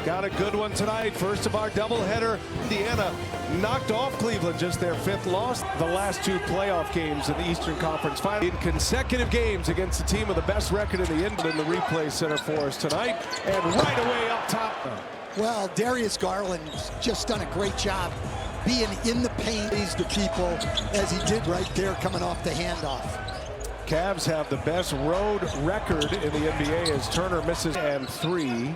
got a good one tonight. First of our doubleheader. Indiana knocked off Cleveland, just their 5th loss. The last 2 playoff games in the Eastern Conference Final. In consecutive games against the team with the best record in the replay center for us tonight. And right away up top. Well, Darius Garland's just done a great job being in the paint to people as he did right there coming off the handoff. Cavs have the best road record in the NBA as Turner misses and 3.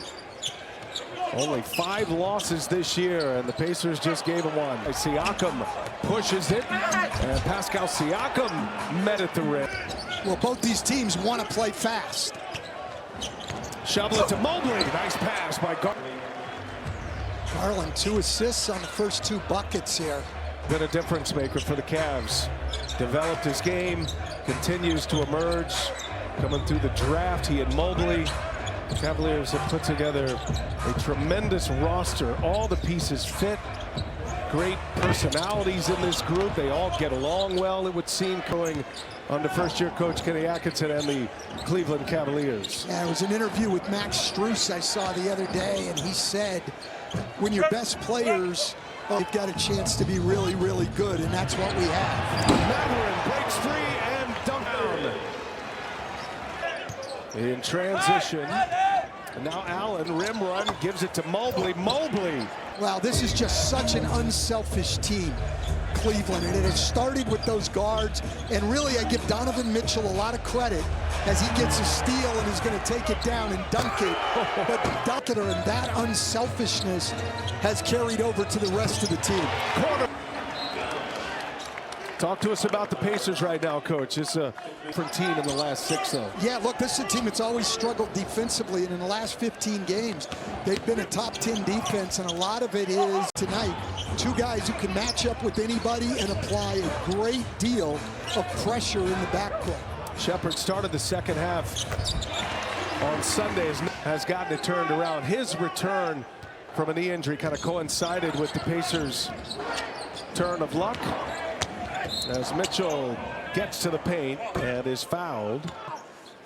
Only 5 losses this year, and the Pacers just gave him 1. Siakam pushes it, and Pascal Siakam met at the rim. Well, both these teams want to play fast. Shovel it to Mobley. Nice pass by Garland. Garland, 2 assists on the first 2 buckets here. Been a difference maker for the Cavs. Developed his game, continues to emerge. Coming through the draft, he and Mobley. The Cavaliers have put together a tremendous roster. All the pieces fit. Great personalities in this group. They all get along well, it would seem, going under first-year coach Kenny Atkinson and the Cleveland Cavaliers. Yeah, it was an interview with Max Strus I saw the other day, and he said, when your best players, they've got a chance to be really, really good, and that's what we have. Mathurin breaks free and dunked down. In transition. And now Allen, rim run, gives it to Mobley. Mobley. Wow, this is just such an unselfish team, Cleveland, and it has started with those guards. And really, I give Donovan Mitchell a lot of credit as he gets a steal and is going to take it down and dunk it. But the dunker and that unselfishness has carried over to the rest of the team. Talk to us about the Pacers right now, Coach. It's a different team in the last 6, though. Yeah, look, this is a team that's always struggled defensively, and in the last 15 games, they've been a top 10 defense, and a lot of it is tonight 2 guys who can match up with anybody and apply a great deal of pressure in the backcourt. Shepard started the second half on Sunday, has gotten it turned around. His return from a knee injury kind of coincided with the Pacers' turn of luck, as Mitchell gets to the paint and is fouled.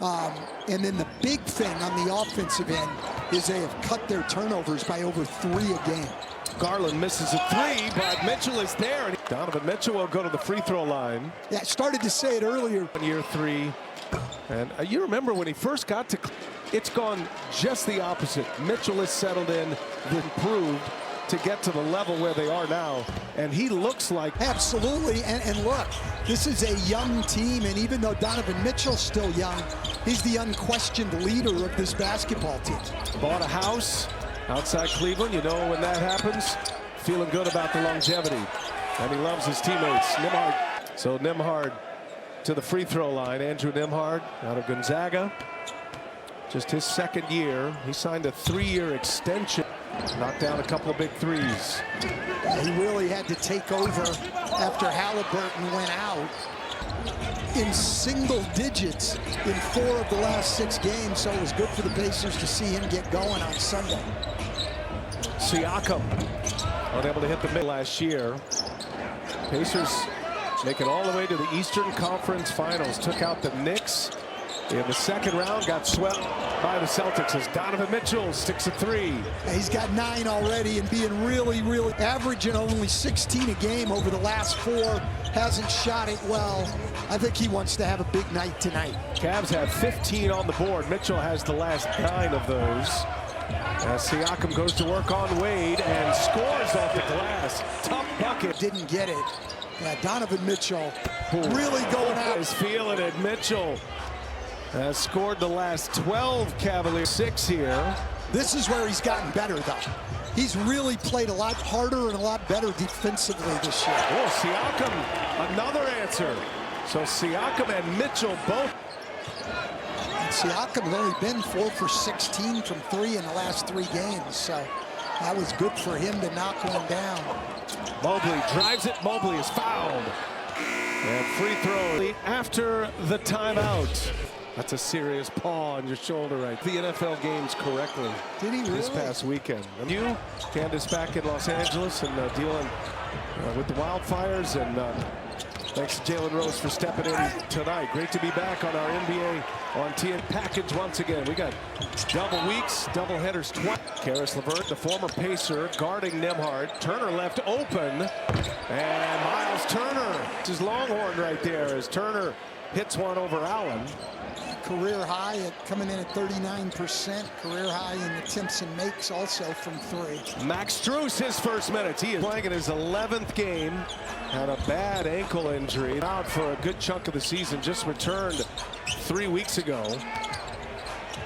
And then the big thing on the offensive end is they have cut their turnovers by over 3 a game. Garland misses a 3, but Mitchell is there. And Donovan Mitchell will go to the free throw line. Yeah, I started to say it earlier. Year 3. And you remember when he first got to, it's gone just the opposite. Mitchell has settled in, improved to get to the level where they are now, and he looks like... Absolutely, and look, this is a young team, and even though Donovan Mitchell's still young, he's the unquestioned leader of this basketball team. Bought a house outside Cleveland. You know when that happens, feeling good about the longevity, and he loves his teammates. Nembhard. So Nembhard to the free throw line. Andrew Nembhard out of Gonzaga. Just his 2nd year. He signed a 3-year extension. Knocked down a couple of big 3s. He really had to take over after Halliburton went out in single digits in 4 of the last 6 games, so it was good for the Pacers to see him get going on Sunday. Siakam unable to hit the middle last year. Pacers make it all the way to the Eastern Conference Finals. Took out the Knicks in the 2nd round, got swept by the Celtics as Donovan Mitchell sticks a 3. He's got 9 already and being really, really averaging only 16 a game over the last 4. Hasn't shot it well. I think he wants to have a big night tonight. Cavs have 15 on the board. Mitchell has the last 9 of those. As Siakam goes to work on Wade and scores off the glass. Tough bucket. Didn't get it. Yeah, Donovan Mitchell really going out. Is feeling it. Mitchell has scored the last 12 Cavaliers. 6 here. This is where he's gotten better, though. He's really played a lot harder and a lot better defensively this year. Oh, Siakam, another answer. So Siakam and Mitchell both. And Siakam has only been 4 for 16 from 3 in the last 3 games, so that was good for him to knock one down. Mobley drives it. Mobley is fouled. And free throw after the timeout. That's a serious paw on your shoulder, right? The NFL games correctly. Did he really? This past weekend. You, Candace, back in Los Angeles and dealing with the wildfires, and Thanks to Jalen Rose for stepping in tonight. Great to be back on our NBA on TN package once again. We got double weeks, double headers twice. Caris LeVert, the former Pacer, guarding Nembhard. Turner left open, and Miles Turner. This is Longhorn right there as Turner hits one over Allen. Career high coming in at 39%. Career high in attempts and makes also from 3. Max Strus, his first minutes. He is playing in his 11th game. Had a bad ankle injury. Out for a good chunk of the season. Just returned 3 weeks ago.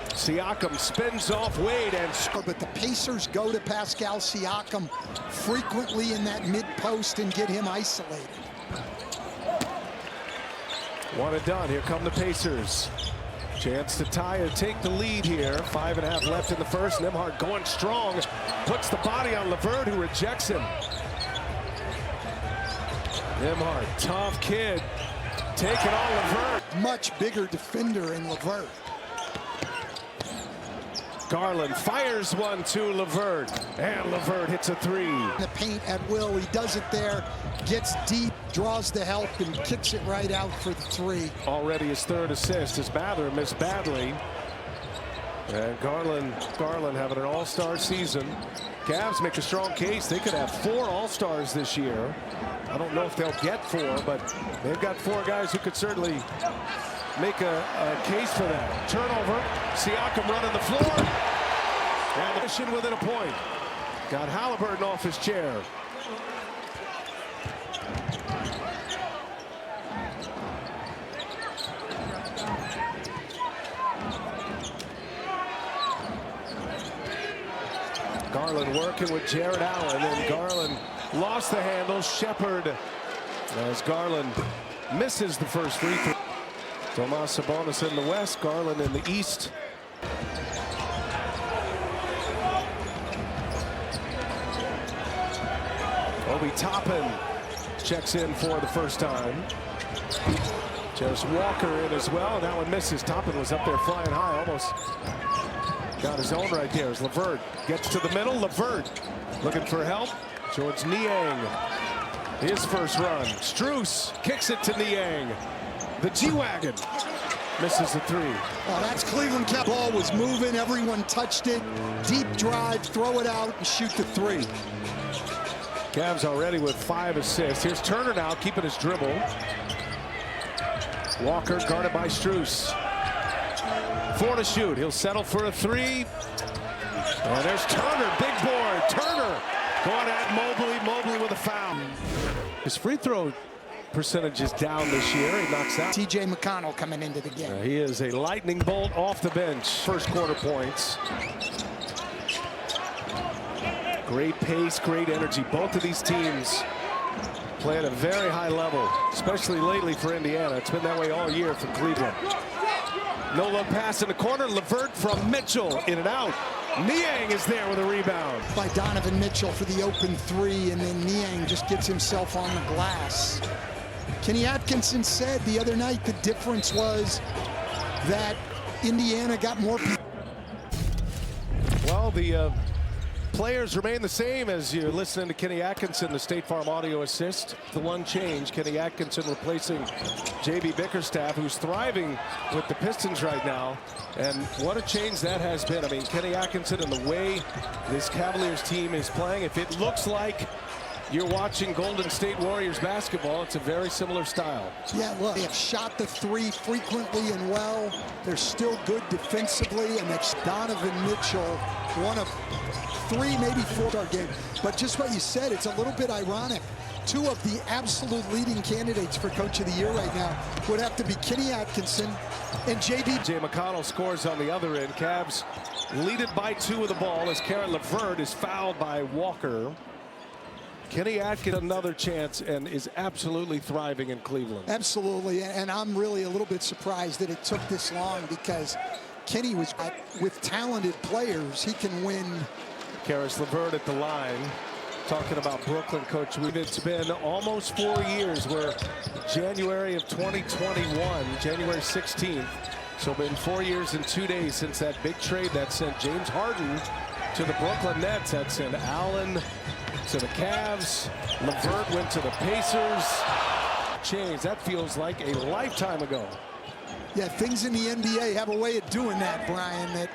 Siakam spins off Wade and but the Pacers go to Pascal Siakam frequently in that mid-post and get him isolated. One and done. Here come the Pacers. Chance to tie or take the lead here. 5.5 left in the first. Nembhard going strong. Puts the body on LeVert, who rejects him. Nembhard, tough kid. Taking on LeVert. Much bigger defender in LeVert. Garland fires one to LeVert, and LeVert hits a 3. The paint at will. He does it there, gets deep, draws the help, and kicks it right out for the 3. Already his 3rd assist as Mather missed badly. And Garland having an all-star season. Cavs make a strong case. They could have 4 all-stars this year. I don't know if they'll get 4, but they've got 4 guys who could certainly make a case for that. Turnover. Siakam running the floor. And the mission within a point. Got Halliburton off his chair. Garland working with Jared Allen, and Garland lost the handle. Shepard, as Garland misses the first free throw. Tomas Sabonis in the west, Garland in the east. Obi Toppin checks in for the first time. Just Walker in as well. That one misses. Toppin was up there flying high, almost got his own right there as LeVert gets to the middle. LeVert looking for help. George Niang, his first run. Strus kicks it to Niang. The G-Wagon misses the 3. Oh, that's Cleveland. Ball was moving. Everyone touched it. Deep drive, throw it out, and shoot the 3. Cavs already with 5 assists. Here's Turner now keeping his dribble. Walker guarded by Strus. 4 to shoot. He'll settle for a 3. And there's Turner, big board. Turner going at Mobley. Mobley with a foul. His free throw percentage is down this year. He knocks out. TJ McConnell coming into the game. He is a lightning bolt off the bench. First quarter points. Great pace, great energy. Both of these teams play at a very high level, especially lately for Indiana. It's been that way all year for Cleveland. No look pass in the corner. LeVert from Mitchell, in and out. Niang is there with a rebound. By Donovan Mitchell for the open 3, and then Niang just gets himself on the glass. Kenny Atkinson said the other night the difference was that Indiana got more people. Well, the players remain the same as you're listening to Kenny Atkinson, the State Farm audio assist. The one change, Kenny Atkinson replacing J.B. Bickerstaff, who's thriving with the Pistons right now. And what a change that has been. I mean, Kenny Atkinson and the way this Cavaliers team is playing, if it looks like you're watching Golden State Warriors basketball, it's a very similar style. Yeah, look, they have shot the 3 frequently and well. They're still good defensively, and it's Donovan Mitchell, one of 3, maybe 4-star game. But just what you said, it's a little bit ironic. 2 of the absolute leading candidates for Coach of the Year right now would have to be Kenny Atkinson and J.B. Jay McConnell scores on the other end. Cavs lead it by 2 with the ball as Caris LeVert is fouled by Walker. Kenny Atkinson another chance and is absolutely thriving in Cleveland. Absolutely, and I'm really a little bit surprised that it took this long, because Kenny was with talented players. He can win. Caris LeVert at the line. Talking about Brooklyn, Coach. It's been almost 4 years. We're January of 2021, January 16th. So been 4 years and 2 days since that big trade that sent James Harden to the Brooklyn Nets. That sent Allen to the Cavs. LeVert went to the Pacers. changed. That feels like a lifetime ago. Yeah, things in the NBA have a way of doing that, Brian.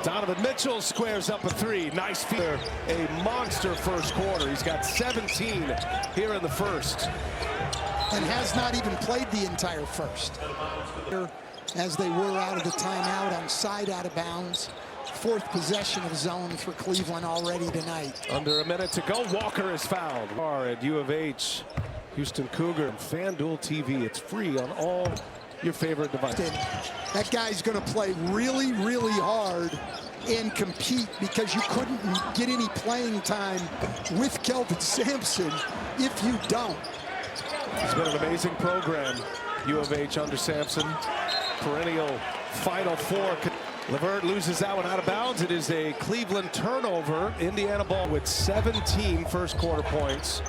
Donovan Mitchell squares up a three. Nice feed. A monster first quarter. He's got 17 here in the first. And has not even played the entire first. As they were out of the timeout on side out of bounds. Fourth possession of zone for Cleveland already tonight. Under a minute to go. Walker is fouled. At U of H, Houston Cougar, and FanDuel TV. It's free on all your favorite devices. That guy's going to play really, really hard and compete, because you couldn't get any playing time with Kelvin Sampson if you don't. It's been an amazing program. U of H under Sampson. Perennial Final Four. LeVert loses that one out of bounds. It is a Cleveland turnover. Indiana ball with 17 first quarter points.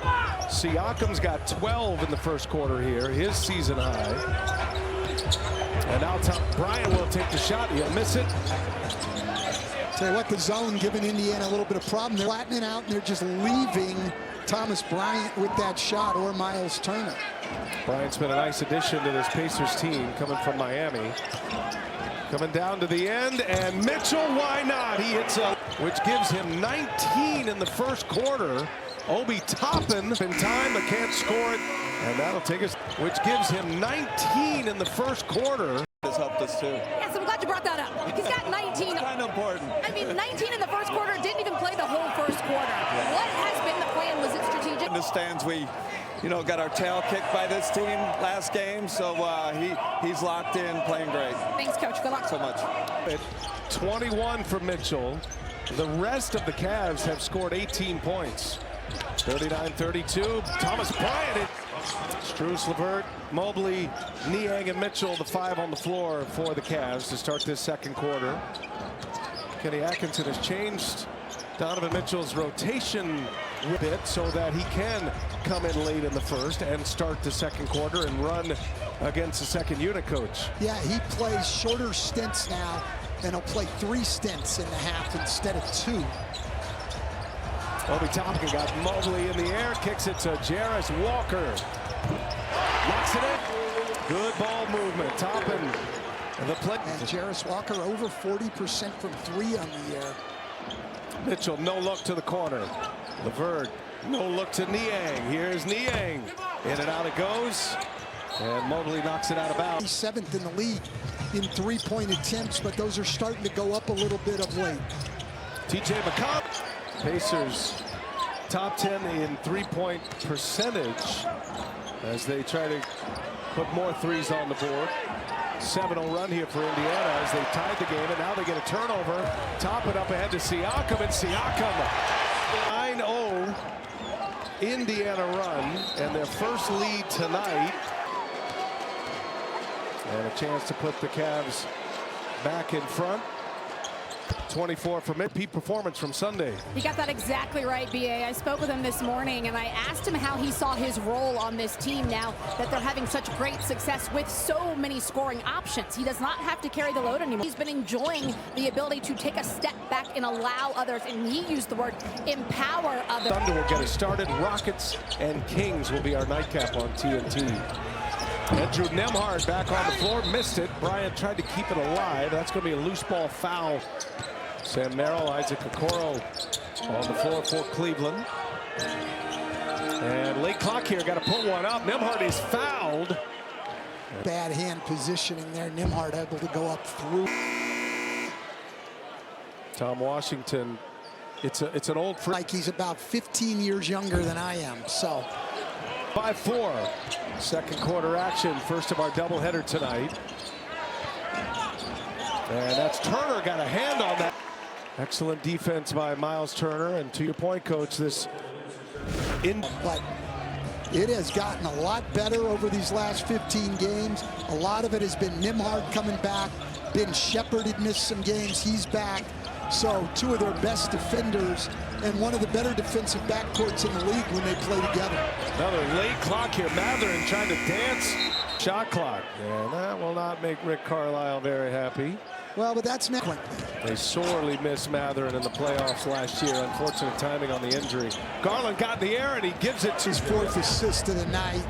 Siakam's got 12 in the first quarter here, his season high. And now Bryant will take the shot. He'll miss it. Tell you what, the zone giving Indiana a little bit of problem. They're flattening out and they're just leaving Thomas Bryant with that shot, or Miles Turner. Bryant's been a nice addition to this Pacers team coming from Miami. Coming down to the end, and Mitchell, why not? He hits a, which gives him 19 in the first quarter. Obi Toppin in time, but can't score it, and that'll take us, which gives him 19 in the first quarter. Has helped us too. Yes, I'm glad you brought that up. He's got 19. Kind of important. I mean, 19 in the first quarter, didn't even play the whole first quarter. What has been the plan? Was it strategic? Understands we, got our tail kicked by this team last game, so he's locked in, playing great. Thanks, Coach. Good luck. So much. 21 for Mitchell. The rest of the Cavs have scored 18 points. 39-32. Thomas Bryant. Strus, LeVert, Mobley, Niang, and Mitchell, the five on the floor for the Cavs to start this second quarter. Kenny Atkinson has changed Donovan Mitchell's rotation a bit so that he can come in late in the first and start the second quarter and run against the second unit coach. Yeah, he plays shorter stints now, and he'll play 3 stints in the half instead of 2. Obi Toppin got Mobley in the air, kicks it to Jarris Walker. Knocks it in. Good ball movement. Toppin. And the play. And Jarris Walker over 40% from 3 on the year. Mitchell, no look to the corner. LeVert, no look to Niang. Here's Niang. In and out it goes. And Mobley knocks it out of bounds. He's 7th in the league in 3-point attempts, but those are starting to go up a little bit of late. TJ McConnell. Pacers top 10 in 3-point percentage as they try to put more threes on the board. 7-0 run here for Indiana as they tied the game, and now they get a turnover. Top it up ahead to Siakam, and Siakam. 9-0 Indiana run, and their first lead tonight. And a chance to put the Cavs back in front. 24 for mid-peak performance from Sunday. You got that exactly right, BA. I spoke with him this morning, and I asked him how he saw his role on this team now that they're having such great success with so many scoring options. He does not have to carry the load anymore. He's been enjoying the ability to take a step back and allow others, and he used the word empower others. Thunder will get it started. Rockets and Kings will be our nightcap on TNT. Andrew Nembhard back on the floor, missed it. Bryant tried to keep it alive. That's going to be a loose ball foul. Sam Merrill, Isaac Okoro on the floor for Cleveland. And late clock here, got to put one up. Nembhard is fouled. Bad hand positioning there. Nembhard able to go up through. Tom Washington, it's an old friend. Like he's about 15 years younger than I am, so. 5-4. Second quarter action, first of our doubleheader tonight. And that's Turner, got a hand on that. Excellent defense by Miles Turner, and to your point, Coach, this but it has gotten a lot better over these last 15 games. A lot of it has been Nembhard coming back. Ben Shepherd had missed some games. He's back. So 2 of their best defenders and one of the better defensive backcourts in the league when they play together. Another late clock here. Matherin trying to dance. Shot clock. And that will not make Rick Carlisle very happy. Well, but that's next. They sorely missed Matherin in the playoffs last year. Unfortunate timing on the injury. Garland got in the air and he gives it to his 4th assist of the night.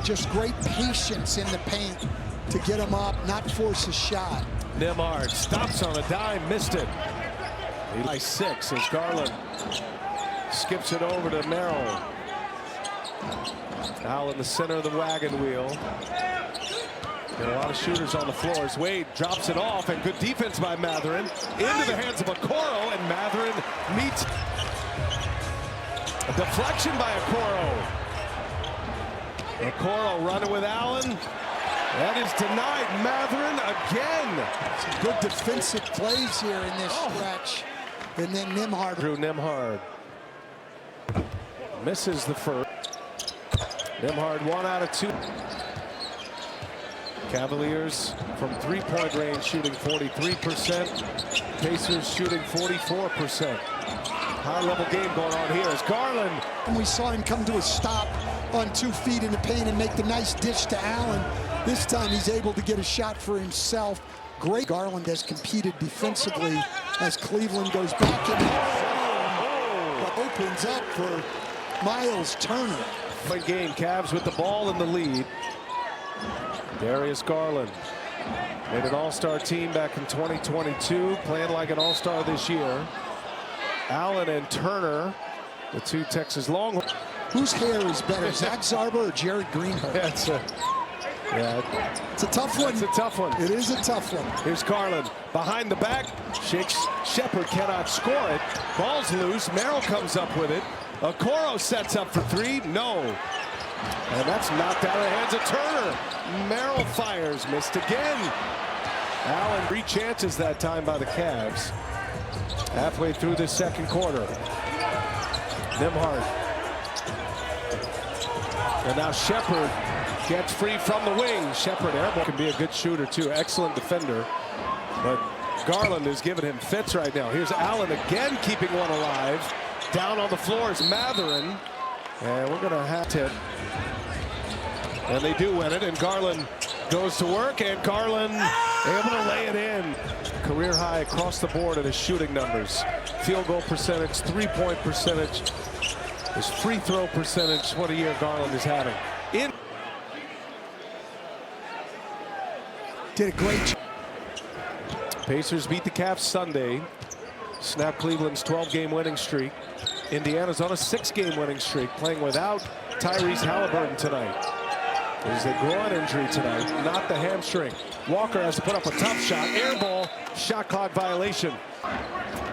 Just great patience in the paint to get him up, not force a shot. Nembhard stops on a dime, missed it. By 6 as Garland skips it over to Merrill. Now in the center of the wagon wheel. Got a lot of shooters on the floor as Wade drops it off, and good defense by Matherin into the hands of Okoro, and Matherin meets a deflection by Okoro. Okoro running with Allen. That is denied. Matherin again. Some good defensive plays here in this stretch. And then Nembhard. Drew Nembhard misses the first. Nembhard 1 out of 2. Cavaliers from 3-point range shooting 43%. Pacers shooting 44%. High-level game going on here as Garland. And we saw him come to a stop on 2 feet in the paint and make the nice dish to Allen. This time he's able to get a shot for himself. Great. Garland has competed defensively as Cleveland goes back in. But opens up for Miles Turner. Good game. Cavs with the ball in the lead. Darius Garland made an all-star team back in 2022, playing like an all-star this year. Allen and Turner, the 2 Texas Longhorns. Whose hair is better, Zach Zarber or Jared Greenberg? It's a tough one. It's a tough one. It is a tough one. Here's Garland behind the back. Shakes. Shepard cannot score it. Ball's loose. Merrill comes up with it. Okoro sets up for 3. No. And that's knocked out of the hands of Turner. Merrill fires. Missed again. Allen 3 chances that time by the Cavs. Halfway through the second quarter. Nembhard. And now Shepard gets free from the wing. Shepard airball can be a good shooter too. Excellent defender. But Garland is giving him fits right now. Here's Allen again keeping one alive. Down on the floor is Matherin. And we're going to have to. And they do win it. And Garland goes to work. And Garland able to lay it in. Career high across the board in his shooting numbers. Field goal percentage, 3-point percentage. His free throw percentage. What a year Garland is having. Did a great job. Pacers beat the Cavs Sunday. Snap Cleveland's 12-game winning streak. Indiana's on a 6-game winning streak, playing without Tyrese Halliburton tonight. There's a groin injury tonight, not the hamstring. Walker has to put up a tough shot. Air ball, shot clock violation.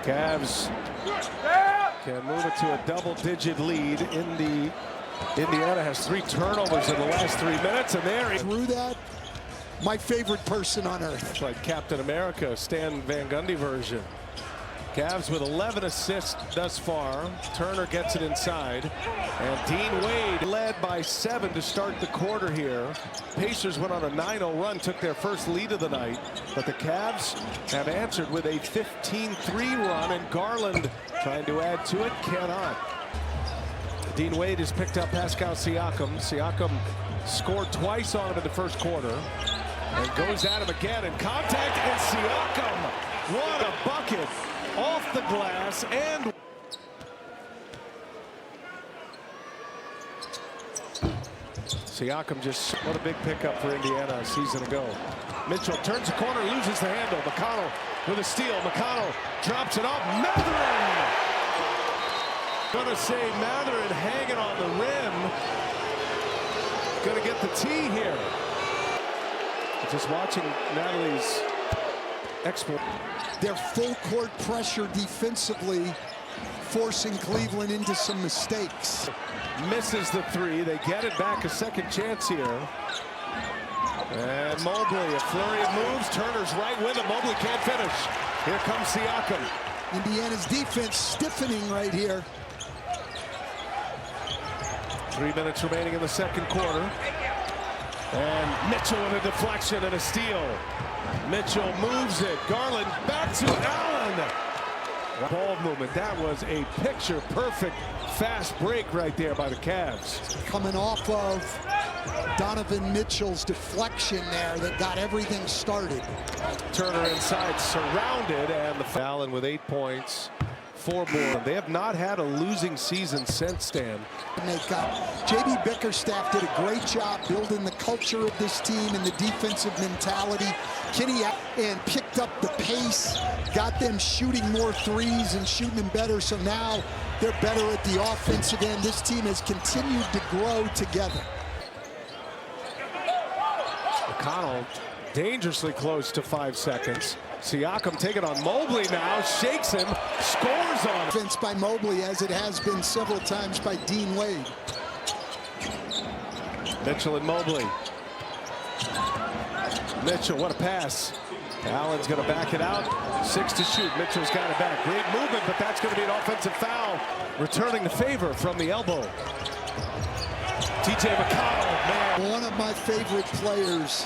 Cavs can move it to a double-digit lead. Indiana has 3 turnovers in the last 3 minutes, and there through that. My favorite person on earth. It's like Captain America, Stan Van Gundy version. Cavs with 11 assists thus far. Turner gets it inside. And Dean Wade led by 7 to start the quarter here. Pacers went on a 9-0 run, took their first lead of the night. But the Cavs have answered with a 15-3 run, and Garland trying to add to it, cannot. Dean Wade has picked up Pascal Siakam. Siakam scored twice on him in the first quarter. And goes at him again in contact, and Siakam, what a bucket off the glass. And Siakam just, what a big pickup for Indiana a season ago. Mitchell turns the corner, loses the handle. McConnell with a steal. McConnell drops it off. Matherin! Gonna say Matherin hanging on the rim. Gonna get the tee here. Just watching Natalie's export. Their full court pressure defensively, forcing Cleveland into some mistakes. Misses the 3. They get it back a second chance here. And Mobley, a flurry of moves. Turner's right with him. Mobley can't finish. Here comes Siakam. Indiana's defense stiffening right here. 3 minutes remaining in the second quarter. And Mitchell with a deflection and a steal. Mitchell moves it. Garland back to Allen. Ball movement. That was a picture-perfect fast break right there by the Cavs. Coming off of Donovan Mitchell's deflection there that got everything started. Turner inside, surrounded, and the Allen with 8 points, 4 boards. They have not had a losing season since, Stan. Make up. J.B. Bickerstaff did a great job building the culture of this team and the defensive mentality. Kenny and picked up the pace, got them shooting more threes and shooting them better. So now they're better at the offensive end. This team has continued to grow together. McConnell dangerously close to 5 seconds. Siakam taking on Mobley now, shakes him, scores on him. Defense by Mobley, as it has been several times by Dean Wade. Mitchell and Mobley. Mitchell, what a pass. Allen's going to back it out. 6 to shoot. Mitchell's got it back. Great movement, but that's going to be an offensive foul. Returning the favor from the elbow. TJ McConnell, man. One of my favorite players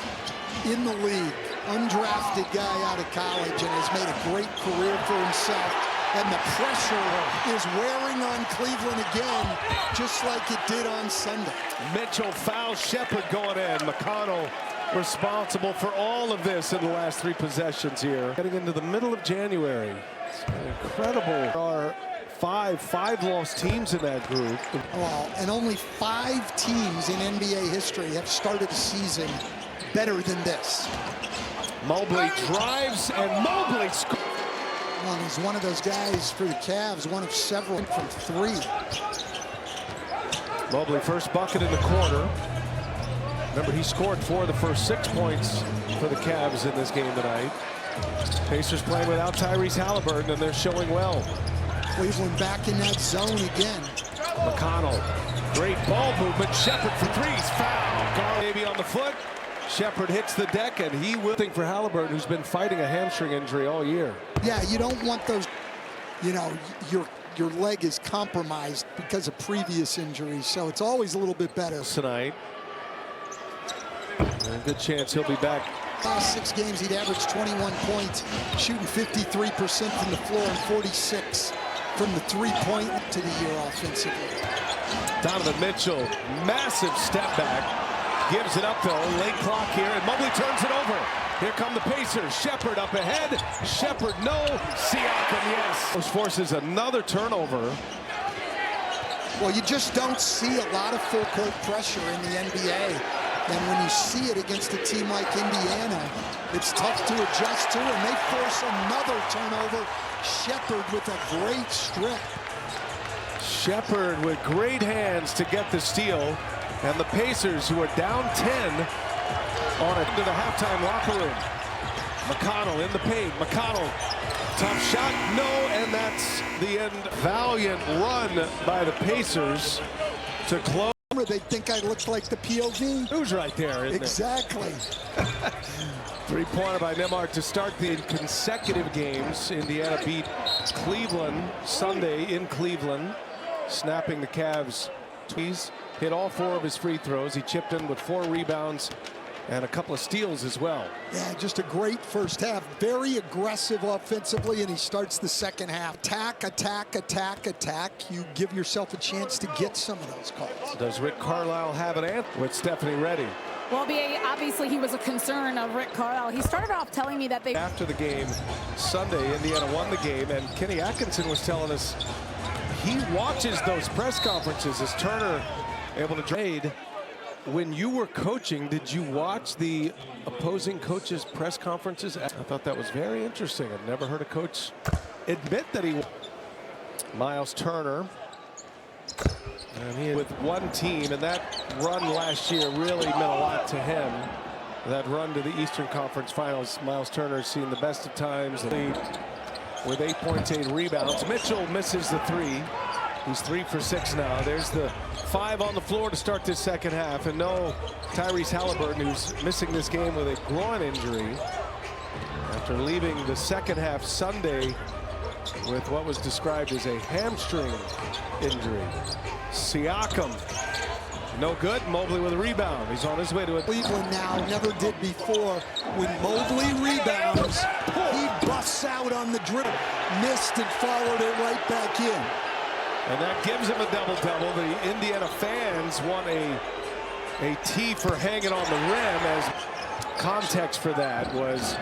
in the league. Undrafted guy out of college and has made a great career for himself. And the pressure is wearing on Cleveland again, just like it did on Sunday. Mitchell Foul, Shepherd going in. McConnell responsible for all of this in the last 3 possessions here. Getting into the middle of January. It's incredible. There are five lost teams in that group. Well, and only 5 teams in NBA history have started a season better than this. Mobley drives, and Mobley scores. Well, he's one of those guys for the Cavs, one of several from 3. Mobley first bucket in the quarter. Remember, he scored 4 of the first 6 points for the Cavs in this game tonight. Pacers playing without Tyrese Halliburton, and they're showing well. Cleveland back in that zone again. McConnell, great ball movement. Shepherd for 3s, foul. Garland maybe on the foot. Shepherd hits the deck, and he will think for Halliburton, who's been fighting a hamstring injury all year. Yeah, you don't want those, you know, your leg is compromised because of previous injuries, so it's always a little bit better. Tonight. And a good chance he'll be back. Last 6 games, he'd averaged 21 points, shooting 53% from the floor and 46 from the 3-point to the year offensively. Donovan Mitchell, massive step back. Gives it up, though. Late clock here, and Mobley turns it over. Here come the Pacers. Shepherd up ahead. Shepherd, no. Siakam, yes. This forces another turnover. Well, you just don't see a lot of full-court pressure in the NBA. And when you see it against a team like Indiana, it's tough to adjust to, and they force another turnover. Shepherd with a great strip. Shepherd with great hands to get the steal. And the Pacers, who are down 10 on it into the halftime locker room. McConnell in the paint. McConnell, tough shot, no, and that's the end. Valiant run by the Pacers to close. They think I looked like the POV. Who's right there, isn't exactly. it? 3-pointer by Nembhard to start the consecutive games. Indiana beat Cleveland Sunday in Cleveland, snapping the Cavs. He's hit all 4 of his free throws. He chipped in with 4 rebounds and a couple of steals as well. Yeah, just a great first half. Very aggressive offensively, and he starts the second half. Attack, attack, attack, attack. You give yourself a chance to get some of those calls. Does Rick Carlisle have an answer with Stephanie Reddy? Well, BA, obviously he was a concern of Rick Carlisle. He started off telling me that they... After the game Sunday, Indiana won the game, and Kenny Atkinson was telling us he watches those press conferences as Turner able to trade. When you were coaching, did you watch the opposing coaches' press conferences? I thought that was very interesting. I've never heard a coach admit that he... Miles Turner. And he with one team, and that run last year really meant a lot to him. That run to the Eastern Conference Finals. Miles Turner has seen the best of times. The lead with 8 points, 8 rebounds. Mitchell misses the 3. He's 3 for 6 now. There's the 5 on the floor to start this second half. And no Tyrese Halliburton, who's missing this game with a groin injury after leaving the second half Sunday with what was described as a hamstring injury. Siakam No good. Mobley with a rebound. He's on his way to it. Cleveland now never did before. When Mobley rebounds, he busts out on the dribble. Missed and followed it right back in. And that gives him a double-double. The Indiana fans want a tee for hanging on the rim, as context for that was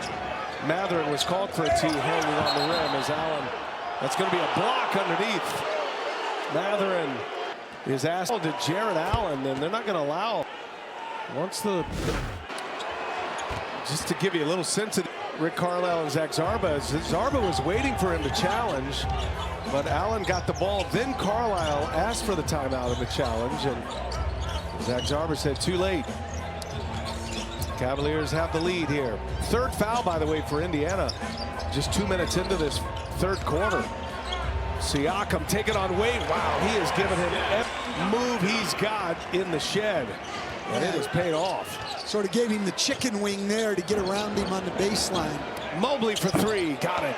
Matherin was called for a tee hanging on the rim as Allen. That's going to be a block underneath. Matherin is asked to Jared Allen, and they're not going to allow. Just to give you a little sense of Rick Carlisle and Zach Zarba. Zarba was waiting for him to challenge, but Allen got the ball. Then Carlisle asked for the timeout in the challenge, and Zach Zarba said too late. Cavaliers have the lead here. Third foul, by the way, for Indiana. Just 2 minutes into this third quarter. Siakam taking on Wade. Wow, he has given him every move he's got in the shed, and it has paid off. Sort of gave him the chicken wing there to get around him on the baseline. Mobley for three. Got it.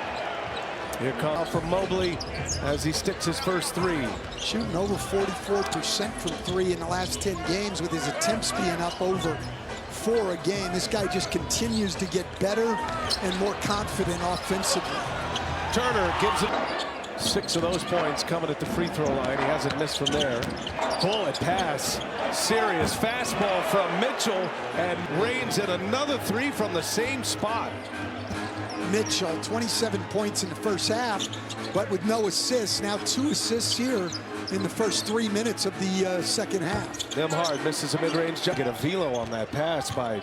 Here comes from Mobley as he sticks his first three. Shooting over 44% from three in the last 10 games, with his attempts being up over 4 a game. This guy just continues to get better and more confident offensively. Turner gives it 6 of those points coming at the free throw line. He hasn't missed from there. Bullet pass. Serious fastball from Mitchell, and rains in another 3 from the same spot. Mitchell, 27 points in the first half, but with no assists. Now 2 assists here in the first 3 minutes of the second half. Nembhard misses a mid-range jump. Get a velo on that pass by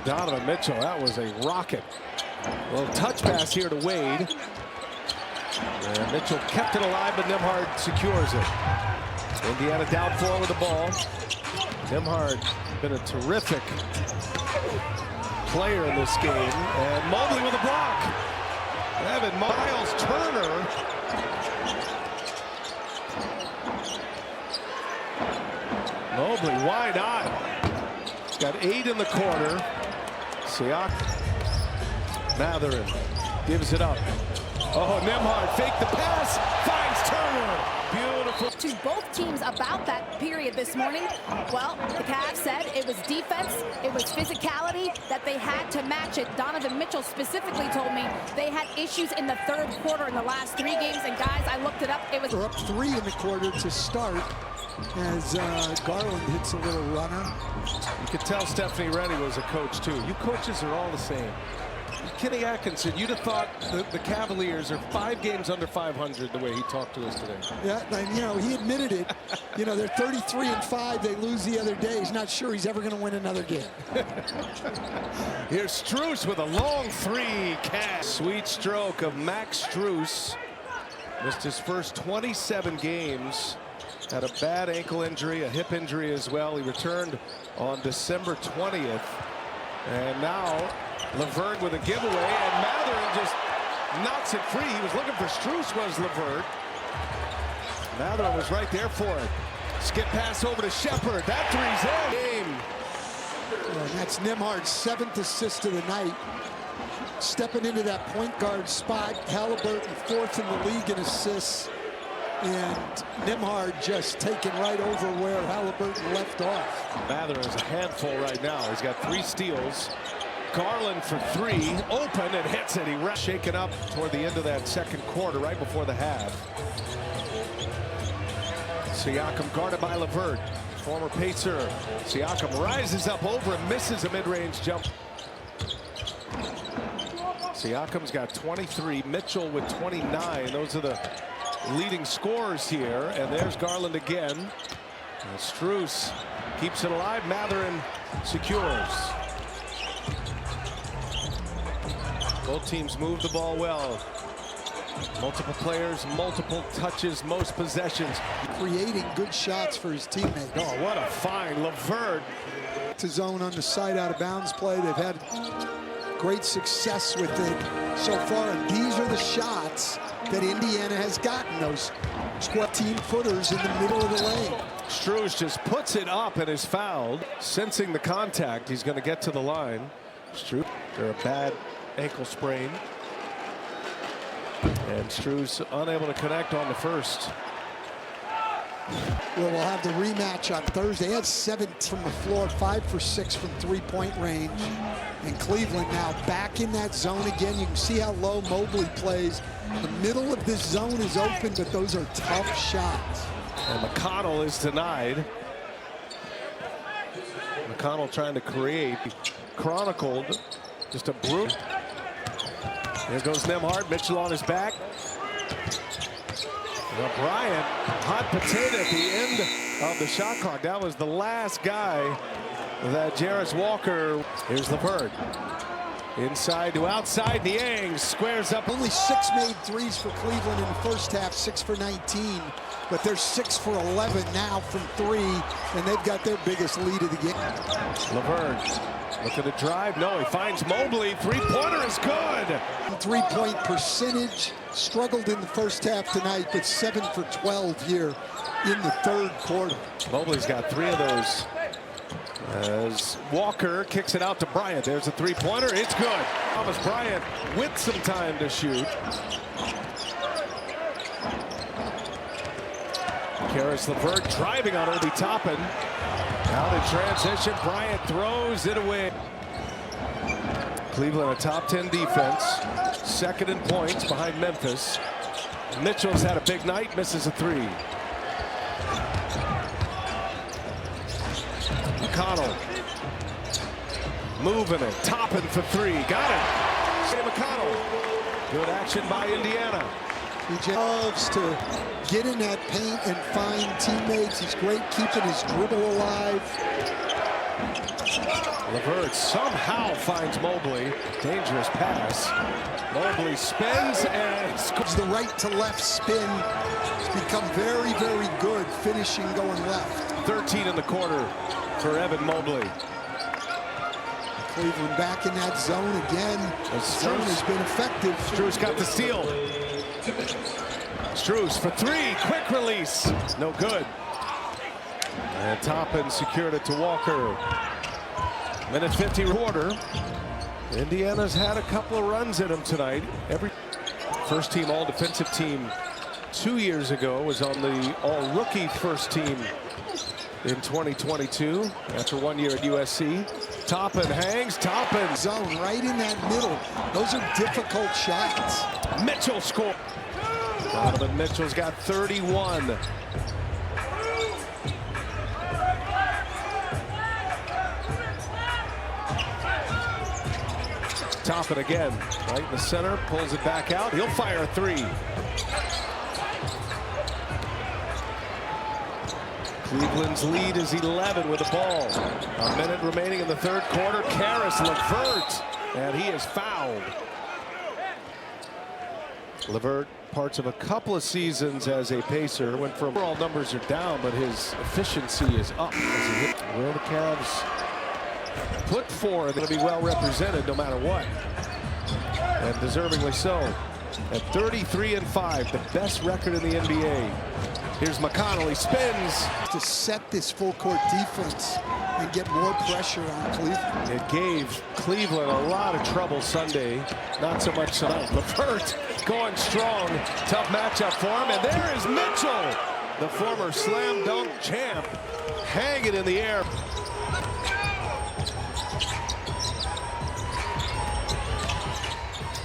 Donovan Mitchell. That was a rocket. A little touch pass here to Wade. And Mitchell kept it alive, but Nembhard secures it. Indiana down 4 with the ball. Nembhard been a terrific player in this game. And Mobley with a block. Evan Miles Turner. Mobley, why not? He's got 8 in the corner. Siakam. Matherin gives it up. Oh, Nembhard fake the pass, finds Turner. Beautiful. To both teams about that period this morning. Well, the Cavs said it was defense, it was physicality, that they had to match it. Donovan Mitchell specifically told me they had issues in the third quarter in the last 3 games. And guys, I looked it up. It was up 3 in the quarter to start as Garland hits a little runner. You could tell Stephanie Rennie was a coach too. You coaches are all the same. Kenny Atkinson, you'd have thought the Cavaliers are 5 games under 500 the way he talked to us today. Yeah, and you know, he admitted it. You know, they're 33-5. They lose the other day. He's not sure he's ever going to win another game. Here's Strus with a long 3 catch. Sweet stroke of Max Strus. Missed his first 27 games. Had a bad ankle injury, a hip injury as well. He returned on December 20th. And now Laverne with a giveaway, and Matherin just knocks it free. He was looking for Strus, was Laverne. Matherin was right there for it. Skip pass over to Shepard. That 3's in. And that's Nembhard's 7th assist of the night. Stepping into that point guard spot. Halliburton 4th in the league in assists. And Nembhard just taking right over where Halliburton left off. Matherin is a handful right now. He's got 3 steals. Garland for 3, open, and hits it. He shaken up toward the end of that second quarter, right before the half. Siakam guarded by LeVert, former Pacer. Siakam rises up over and misses a mid-range jump. Siakam's got 23, Mitchell with 29. Those are the leading scorers here, and there's Garland again. And Strus keeps it alive. Matherin secures. Both teams move the ball well. Multiple players, multiple touches, most possessions. Creating good shots for his teammates. Oh, what a find. LeVert to zone on the side out of bounds play. They've had great success with it so far, and these are the shots that Indiana has gotten, those 14-footers in the middle of the lane. Strus just puts it up and is fouled. Sensing the contact, he's going to get to the line. Strus, they're a bad ankle sprain. And Strus unable to connect on the first. where we'll have the rematch on Thursday. He had 7 from the floor, 5 for 6 from three-point range. And Cleveland now back in that zone again. You can see how low Mobley plays. The middle of this zone is open, but those are tough shots. And McConnell is denied. McConnell trying to create. Chronicled. Just a brute. There goes Nembhard. Mitchell on his back. Well, Bryant, hot potato at the end of the shot clock. That was the last guy that Jarris Walker. Here's LeVert. Inside to outside. Niang squares up. Only 6 made threes for Cleveland in the first half, 6 for 19. But they're 6 for 11 now from 3, and they've got their biggest lead of the game. LeVert looking to drive. No, he finds Mobley. Three-pointer is good. 3-point percentage. Struggled in the first half tonight, but 7 for 12 here in the third quarter. Mobley's got 3 of those. As Walker kicks it out to Bryant. There's a three-pointer. It's good. Thomas Bryant with some time to shoot. Caris LeVert driving on Obi Toppin. Out in transition. Bryant throws it away. Cleveland a top 10 defense. Second in points behind Memphis. Mitchell's had a big night. Misses a 3. McConnell moving it. Toppin for 3. Got it. McConnell. Good action by Indiana. He loves to get in that paint and find teammates. He's great keeping his dribble alive. LeVert somehow finds Mobley. Dangerous pass. Mobley spins and scores. The right to left spin has become very, very good, finishing going left. 13 in the quarter for Evan Mobley. Cleveland back in that zone again. The zone has been effective. Strus got the steal. Strus for 3. Quick release. No good. And Toppin secured it to Walker. Minute 50 quarter. Indiana's had a couple of runs in them tonight. Every first team all defensive team 2 years ago was on the all rookie first team in 2022 after 1 year at USC. Toppin hangs. Toppin zone right in that middle. Those are difficult shots. Mitchell scored. Donovan Mitchell's got 31. Toppin again, right in the center, pulls it back out. He'll fire a 3. Cleveland's lead is 11 with the ball. A minute remaining in the third quarter. Caris LeVert, and he is fouled. LeVert, parts of a couple of seasons as a pacer, went from overall numbers are down, but his efficiency is up as he hit. Where the Cavs put 4, they're going to be well represented no matter what, and deservingly so. At 33-5, the best record in the NBA. Here's McConnell. He spins to set this full court defense and get more pressure on Cleveland. It gave Cleveland a lot of trouble Sunday. Not so much tonight. LeVert going strong. Tough matchup for him. And there is Mitchell, the former slam dunk champ, hanging in the air.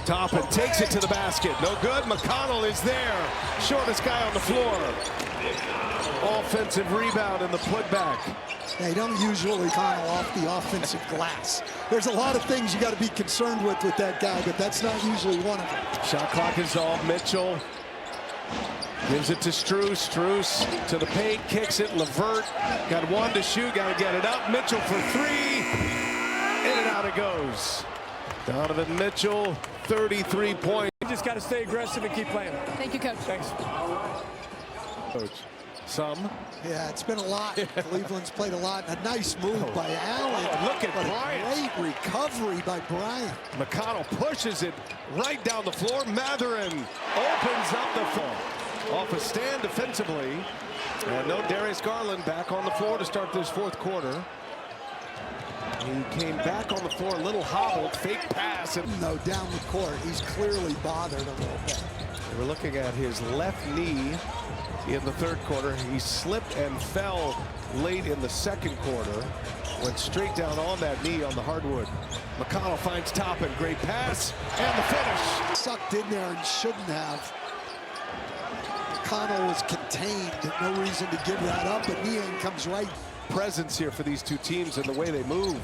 Toppin takes it to the basket. No good. McConnell is there. Shortest guy on the floor. Offensive rebound in the putback. They don't usually Connell off the offensive glass. There's a lot of things you got to be concerned with that guy, but that's not usually one of them. Shot clock is off. Mitchell gives it to Strus. Strus to the paint, kicks it. LeVert got 1 to shoot. Got to get it up. Mitchell for 3. In and out it goes. Donovan Mitchell, 33 points. You just got to stay aggressive and keep playing. Thank you, Coach. Thanks. Coach, some. Yeah, it's been a lot. Cleveland's played a lot. A nice move by Allen. Look at but Bryant. A great recovery by Bryant. McConnell pushes it right down the floor. Matherin opens up the floor. Off a stand defensively. And no Darius Garland back on the floor to start this fourth quarter. He came back on the floor a little hobbled, fake pass. And no, down the court, he's clearly bothered a little bit. we're looking at his left knee. in the third quarter. He slipped and fell late in the second quarter. Went straight down on that knee on the hardwood. McConnell finds Toppin. Great pass and the finish. Sucked in there and shouldn't have. McConnell was contained. No reason to give that up. And Niang comes right. Presence here for these two teams and the way they move.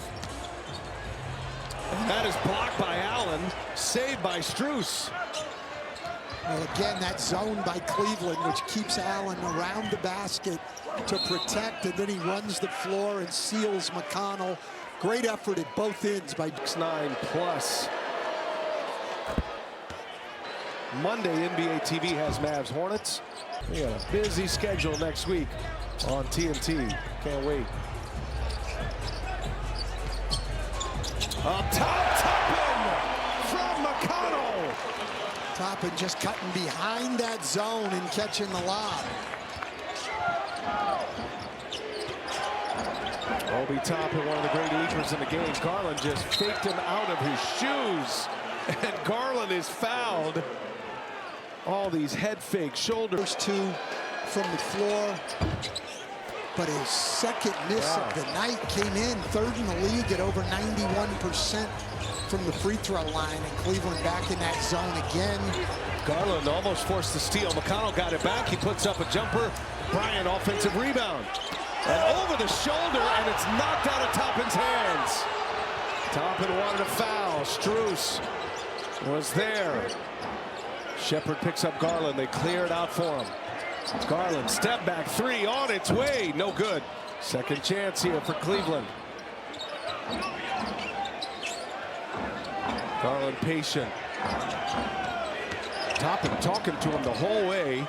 And that is blocked by Allen. Saved by Strus. Well, again, that zone by Cleveland, which keeps Allen around the basket to protect, and then he runs the floor and seals McConnell. Great effort at both ends by 9+. Monday, NBA TV has Mavs Hornets. We got a busy schedule next week on TNT. Can't wait. Up top, Toppin from McConnell. Toppin just cutting behind that zone and catching the lob. Obi Toppin, one of the great leapers in the game. Garland just faked him out of his shoes. And Garland is fouled. All these head fakes, shoulders. Two from the floor. But his second miss of the night came in. Third in the league at over 91% from the free throw line. And Cleveland back in that zone again. Garland almost forced the steal. McConnell got it back. He puts up a jumper. Bryant offensive rebound. And over the shoulder, and it's knocked out of Toppin's hands. Toppin wanted a foul. Strus was there. Shepard picks up Garland. They clear it out for him. Garland, step back three on its way. No good. Second chance here for Cleveland. Garland patient. Toppin talking to him the whole way.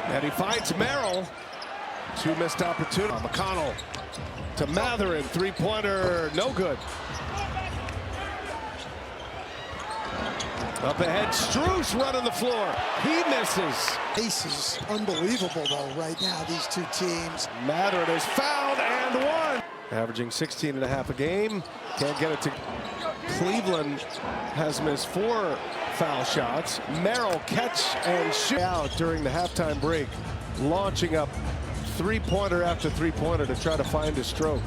And he finds Merrill. Two missed opportunities. McConnell to Matherin. Three-pointer. No good. Up ahead, Strus running the floor. He misses. Pace is unbelievable, though, right now, these two teams. Matherin is fouled and one. Averaging 16.5 a game. Can't get it to Cleveland. Has missed 4 foul shots. Merrill catch and shoot out during the halftime break. Launching up three-pointer after three-pointer to try to find a stroke.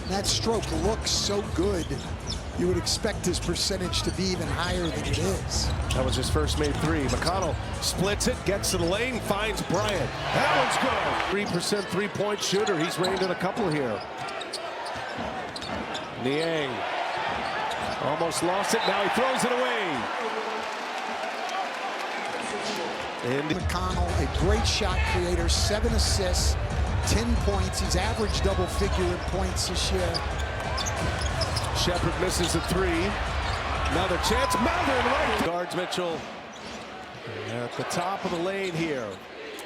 That stroke looks so good. You would expect his percentage to be even higher than it is. That was his first made three. McConnell splits it, gets to the lane, finds Bryant. That one's good. 3% three-point shooter. He's reigned in a couple here. Niang almost lost it. Now he throws it away. And McConnell, a great shot creator, 7 assists, 10 points. He's averaged double-figure in points this year. Shepard misses the three. Another chance. Matherin right. Guards Mitchell at the top of the lane here.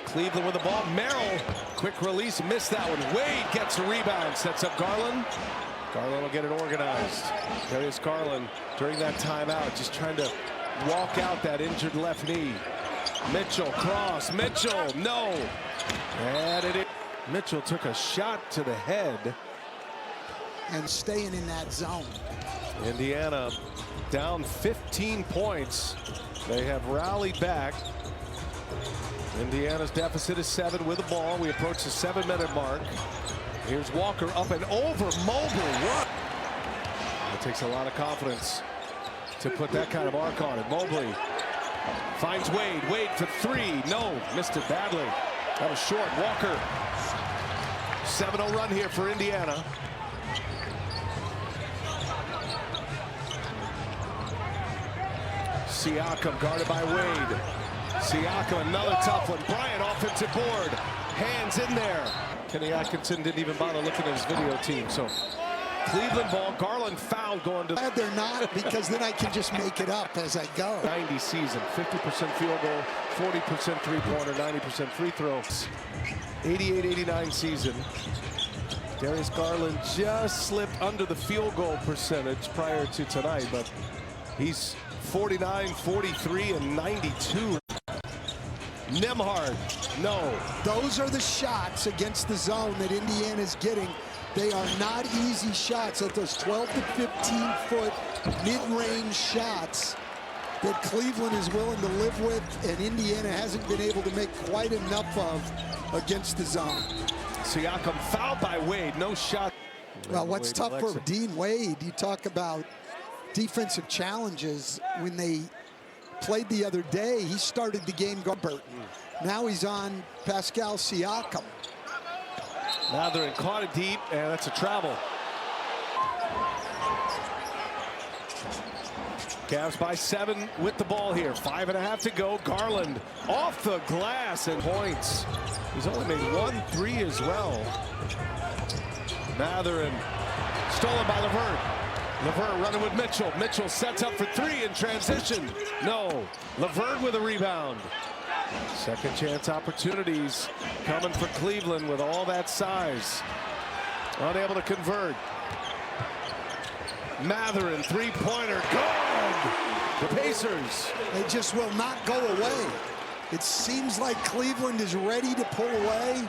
Cleveland with the ball. Merrill, quick release, missed that one. Wade gets a rebound, sets up Garland. Garland will get it organized. There is Garland during that timeout, just trying to walk out that injured left knee. Mitchell, cross. Mitchell, no. And it is. Mitchell took a shot to the head. And staying in that zone. Indiana down 15 points. They have rallied back. Indiana's deficit is 7 with the ball. We approach the 7-minute mark. Here's Walker up and over Mobley. What? It takes a lot of confidence to put that kind of arc on it. Mobley finds Wade. Wade for three. No, missed it badly. That was short. Walker. 7-0 run here for Indiana. Siakam guarded by Wade. Siakam, another tough one. Bryant, offensive board. Hands in there. Kenny Atkinson didn't even bother looking at his video team. So Cleveland ball. Garland foul going to. Glad they're not, because then I can just make it up as I go. 90 season, 50% field goal, 40% three-pointer, 90% free throws. 88-89 season. Darius Garland just slipped under the field goal percentage prior to tonight, but he's 49, 43, and 92. Nembhard, no. Those are the shots against the zone that Indiana's getting. They are not easy shots at those 12 to 15 foot mid-range shots. that Cleveland is willing to live with, and Indiana hasn't been able to make quite enough of against the zone. Siakam fouled by Wade, no shot. Well, what's Wade tough for Alexa. Dean Wade, you talk about defensive challenges. When they played the other day, he started the game Burton. Now he's on Pascal Siakam. Mathurin caught it deep, and that's a travel. Cavs by 7 with the ball here. 5.5 to go. Garland off the glass and points. He's only made 1 3 as well. Mathurin stolen by LeVert. LeVert running with Mitchell. Mitchell sets up for 3 in transition. No. LeVert with a rebound. Second chance opportunities coming for Cleveland with all that size. Unable to convert. Mathurin, three-pointer, good! The Pacers. They just will not go away. It seems like Cleveland is ready to pull away.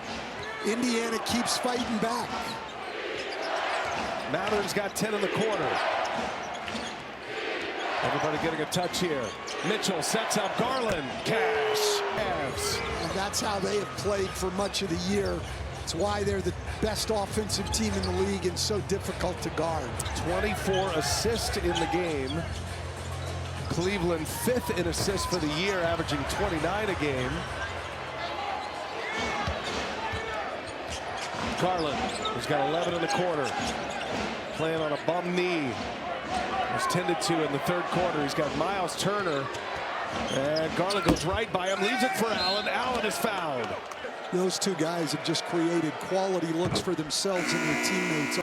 Indiana keeps fighting back. Mathurin's got 10 in the quarter. Everybody getting a touch here. Mitchell sets up Garland. Cash. Cavs. And that's how they have played for much of the year. It's why they're the best offensive team in the league and so difficult to guard. 24 assists in the game. Cleveland 5th in assists for the year, averaging 29 a game. Garland has got 11 in the quarter. Playing on a bum knee. Was tended to in the third quarter. He's got Miles Turner. And Garland goes right by him, leaves it for Allen. Allen is fouled. Those two guys have just created quality looks for themselves and their teammates.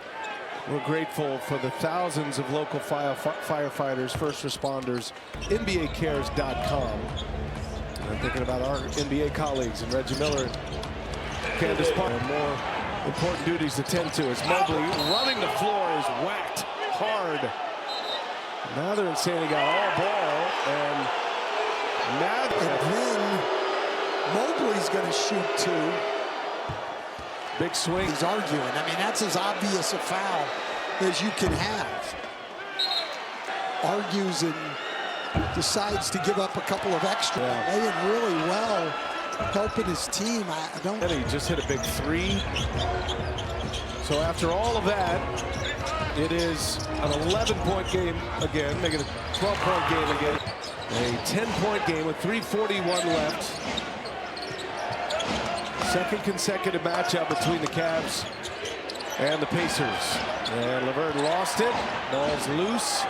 We're grateful for the thousands of local firefighters, first responders, NBAcares.com. I'm thinking about our NBA colleagues and Reggie Miller, Candace Parker. More important duties to tend to as Mobley running the floor is whacked hard. Mathurin saying he got all ball, and And then Mobley's going to shoot too. Big swing. He's arguing. I mean, that's as obvious a foul as you can have. Argues and decides to give up a couple of extra. Yeah. Playing really well, helping his team. I don't. And he just hit a big 3. So after all of that, it is an 11-point game again, making it a 12-point game again. A 10-point game with 3:41 left. Second consecutive matchup between the Cavs and the Pacers. And LeVert lost it. Ball's loose.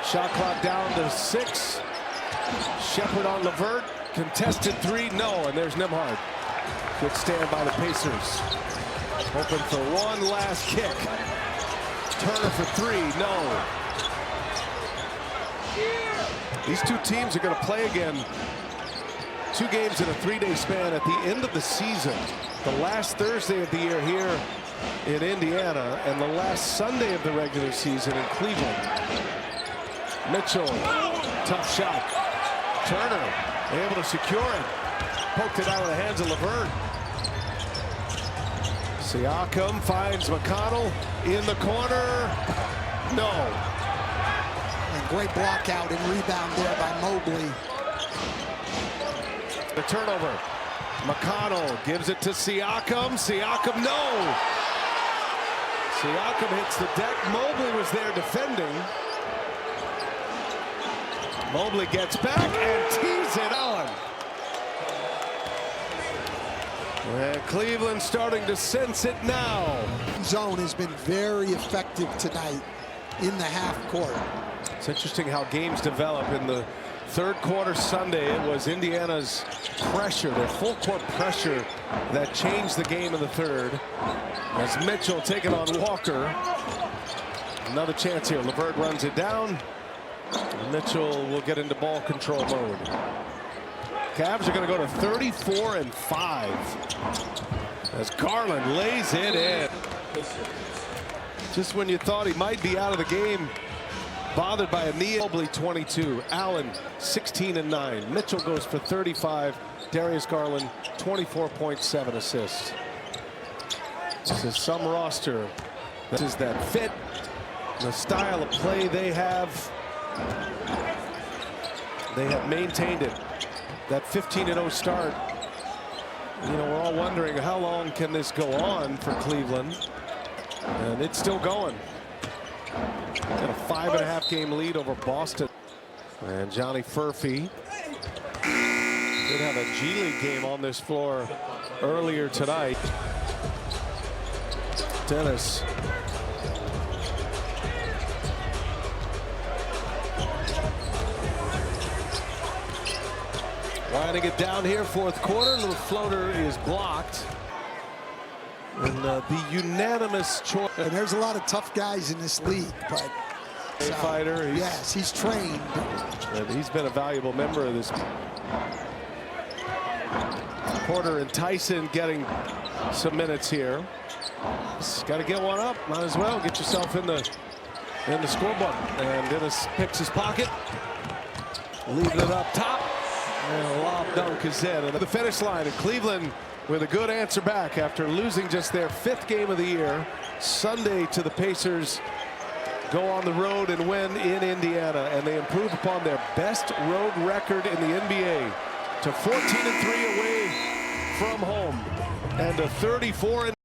Shot clock down to 6. Shepard on LeVert. Contested 3. No. And there's Nembhard. Good stand by the Pacers. Hoping for one last kick. Turner for 3. No. These two teams are going to play again. 2 games in a 3-day span at the end of the season. The last Thursday of the year here in Indiana and the last Sunday of the regular season in Cleveland. Mitchell, tough shot. Turner able to secure it. Poked it out of the hands of LeVert. Siakam finds McConnell in the corner. No. And great block out and rebound there by Mobley. The turnover. McConnell gives it to Siakam. Siakam, no. Siakam hits the deck. Mobley was there defending. Mobley gets back and tees it on. And Cleveland starting to sense it now. Zone has been very effective tonight in the half court. It's interesting how games develop. In the third quarter Sunday, it was Indiana's pressure, their full court pressure, that changed the game in the third. As Mitchell taking on Walker. Another chance here. LeVert runs it down. Mitchell will get into ball control mode. Cavs are going to go to 34-5 as Garland lays it in. Just when you thought he might be out of the game, bothered by a knee. Mobley 22, Allen 16-9. Mitchell goes for 35. Darius Garland 24.7 assists. This is some roster. This is that fit, the style of play they have. They have maintained it. That 15-0 start. You know, we're all wondering how long can this go on for Cleveland, and it's still going. Got a 5.5 game lead over Boston. And Johnny Furphy did have a G League game on this floor earlier tonight. Dennis. Winding it down here, fourth quarter. Little floater is blocked. And the unanimous choice. And there's a lot of tough guys in this league, but fighter. Yes, he's trained. And he's been a valuable member of this. Porter and Tyson getting some minutes here. Got to get one up. Might as well get yourself in the scorebook. And Dennis picks his pocket, leaving it up top, and a lob dunk is in. And the finish line. And Cleveland with a good answer back after losing just their 5th game of the year. Sunday to the Pacers. Go on the road and win in Indiana, and they improve upon their best road record in the NBA to 14-3 away from home and a 34.